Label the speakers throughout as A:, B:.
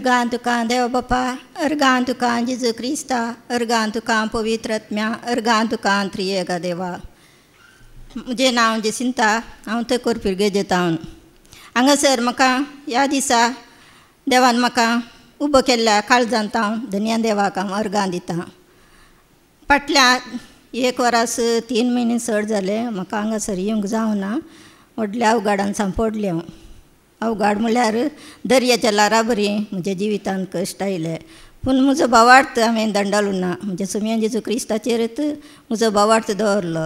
A: अर्गां तुका देव बापा, अर्गां तुका जेजू क्रिस्ता, अर्गां तुका पवित्र आत्म्या, अर्गां तुका त्रिएक देवा. म्हजें नांव जेसिंता, हांव थंय कोरपिरगे जेतावन. हांगासर म्हाका ह्या दिसा देवान म्हाका उबो केल्ल्या काळजांत हांव धन्य देवाक हांव अर्गां दितां. फाटल्या 1 वरास 3 म्हयने चड जाले म्हाका हांगासर येवंक जावना. व्हडल्या अवघाडान सावन पडलें हांव. अवघाड म्हळ्यार दर्याच्या लारा बरी म्हज्या जिवितांत कश्ट आयले. पूण म्हजो भावार्थ हांवें दंडालूं ना. म्हणजे सुमया जेजू क्रिस्ताचेरच म्हजो भावार्थ दवरलो.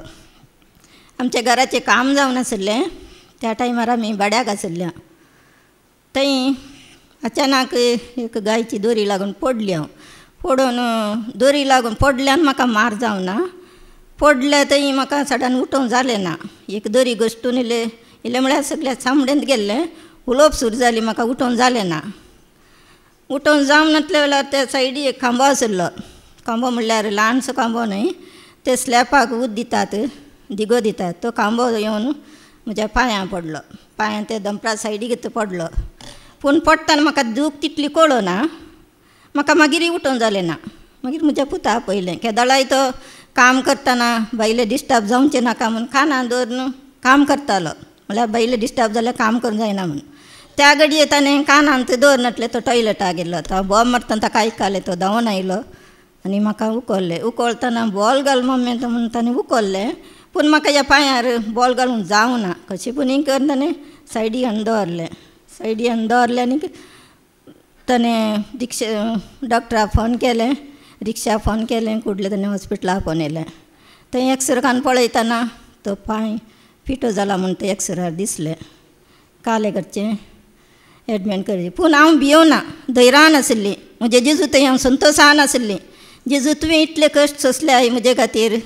A: आमच्या घराचें काम जावन आसलें. त्या टायमार आमी भाड्याक आसल्या. थंय अचानक एक गायची दोरी लागून पडली हांव. पडून दोरी लागून पडल्यान म्हाका मार जावना. पडले थंय म्हाका सडन उठोवंक जालें ना. एक दोरी घश्टून इल्लें म्हळ्यार सगळ्या चामड्यांत गेल्लें. उलोवप सुरू जाली. म्हाका उठोवंक जालें ना. उठोवंक जावं नासले जाल्यार त्या सायडीक एक खांबो आसलो. खांबो म्हणल्यार ल्हानसो खांबो न्हय. ते स्लॅपाक उद दितात, दिगो दितात. तो खांबो येवन म्हज्या पांयां पडलो. पांयां ते दंपरा सायडीक पडलो. पूण पडटाना म्हाका दूख तितली कळना. म्हाका मागीर उठोवंक जालें ना. मागीर म्हज्या पुता आपयलें. केदोळाय तो काम करतना बायले डिस्टर्ब जावचें नाका म्हूण कानां दवरून काम करतालो. म्हळ्यार बायले डिस्टर्ब जाल्यार काम करूंक जायना म्हूण. त्या घडये ताणें कानांत दवरनासलें. तो टॉयलेटाक गेल्लो. तो बॉल मारतना ताका आयकलें. तो धांवन आयलो आनी म्हाका उखल्लें. उखलतना बॉल घाल मम्मी म्हणून ताणें उखल्लें. पूण म्हाका ह्या पांयार बॉल घालूंक जावना. कशें पूण करून ताणें सायडीक हाडून दवरलें. सायडीक हाडून दवरलें आनी ताणें डॉक्टराक फोन केलें. रिक्षा फोन केलें. कुडलें ताणें हॉस्पिटलाक आपोवन थंय एक्सरे पळयतना तो पांय पिटो जाला म्हूण तें एक्सरार दिसलें. काले करचें एडमीट करचें. पूण हांव भियोना. धैर्यान आशिल्ली. म्हजे जेजू थंय हांव संतोशान आशिल्ली. जेजू तुवें इतले कश्ट सोंसले म्हजे खातीर.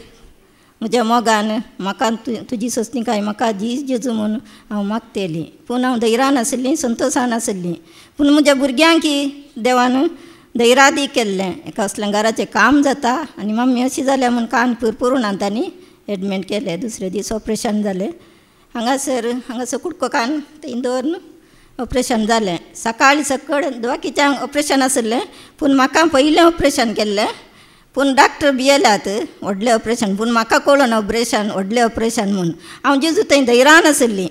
A: म्हज्या मोगान म्हाका तुजी सोंसणीकाय म्हाका दी जेजू म्हूण हांव मागतेली. पूण हांव धैर्यान आशिल्ली, संतोशान आशिल्ली. पूण म्हज्या भुरग्यांकी देवान धैर्यादी केल्लें. एका असलें घराचें काम जाता आनी मम्मी अशी जाल्या म्हूण कान पुरून तांणी एडमीट केलें. दुसरे दीस ऑपरेशन जालें. हांगासर कुडको कान थंय दवरून ऑपरेशन जालें. सकाळी सकळ दोवाकीच्यांक ऑपरेशन आसलें. पूण म्हाका पयलें ऑपरेशन केल्लें. पूण डॉक्टर भियेल्यात व्हडलें ऑपरेशन. पूण म्हाका कळून ऑपरेशन व्हडलें ऑपरेशन म्हूण. हांव जेजू थंय धैर्यान आशिल्ली.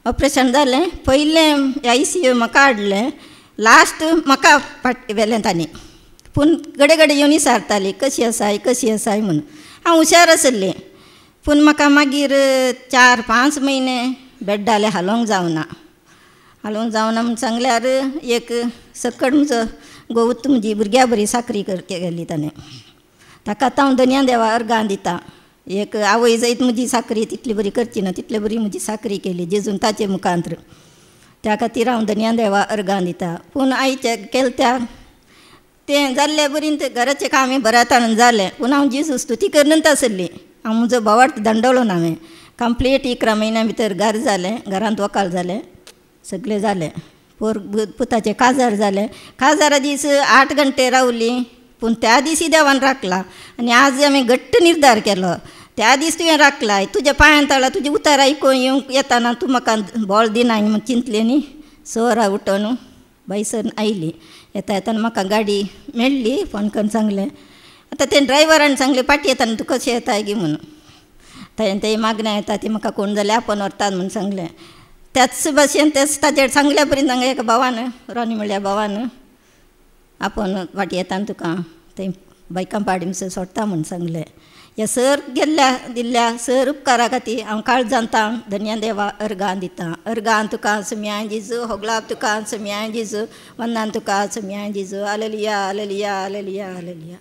A: ऑपरेशन जालें. पयलें ICU म्हाका हाडलें. लास्ट म्हाका व्हेलें तांणी. पूण घडये घडये येवन विचारताली कशी आसाय कशी आसाय म्हूण. हांव हुशार आशिल्लें. पूण म्हाका मागीर 4-5 म्हयने बेड्डाले हालोवंक जावना. म्हूण सांगल्यार एक सकड म्हजो घोवूत म्हजी भुरग्यां बरी साकरी केली ताणें. ताका आतां हांव धन्य देवा अर्गां दितां. एक आवय जायत म्हजी साकरी तितली बरी करची ना तितले बरी म्हजी साकरी केली जेजून ताचे मुखांत्र. त्या खातीर हांव धन्य देवा अर्गां दितां. पूण आयच्या केलत्या तें जाल्लें बरी घराचें कामय बऱ्यातान जालें. पूण हांव जेजू स्तुती करनूच आशिल्ली. हांव म्हजो भावार्थ दंडलो ना हांवें. कंप्लीट 11 म्हयन्या भितर घर जालें. घरांत वकाल जालें. सगळें जालें. पुताचें काजार जालें. काजारा दीस 8 घंटे रावली. पूण त्या दिसी देवान राखला. आनी आज हांवें घट्ट निर्धार केलो. त्या दीस तुवें राखलाय. तुज्या पांयां तळा तुजें उतार आयकून येवंक येताना तूं म्हाका बॉल दिनाय म्हूण चिंतलें न्ही. 6 वरां उठोन बायसर आयली. येताना म्हाका गाडी मेळ्ळी. फोन करून सांगलें. आतां तें ड्रायव्हरान सांगलें पाटी येताना तूं कशें येताय गे म्हणून. थंय मागण्या येता ती म्हाका कोण जाल्यार आपोवन व्हरतात म्हूण सांगलें. त्याच भाशेन ताचेर सांगल्या पर्यंत हांगा एका भावान रोनी म्हणल्या भावान आपोवन फाटी येताना तुका थंय बायकां पाडीमसर सोडटा म्हूण सांगलें. ह्या सर दिल्ल्या सर उपकारा खातीर हांव काळजांत धन्य देवा अर्गां दितां. अर्गां तुका सुमया जेजू. होगलाप तुका सुमया जेजू. वंदन तुका सुमया जेजू. Hallelujah hallelujah hallelujah hallelujah.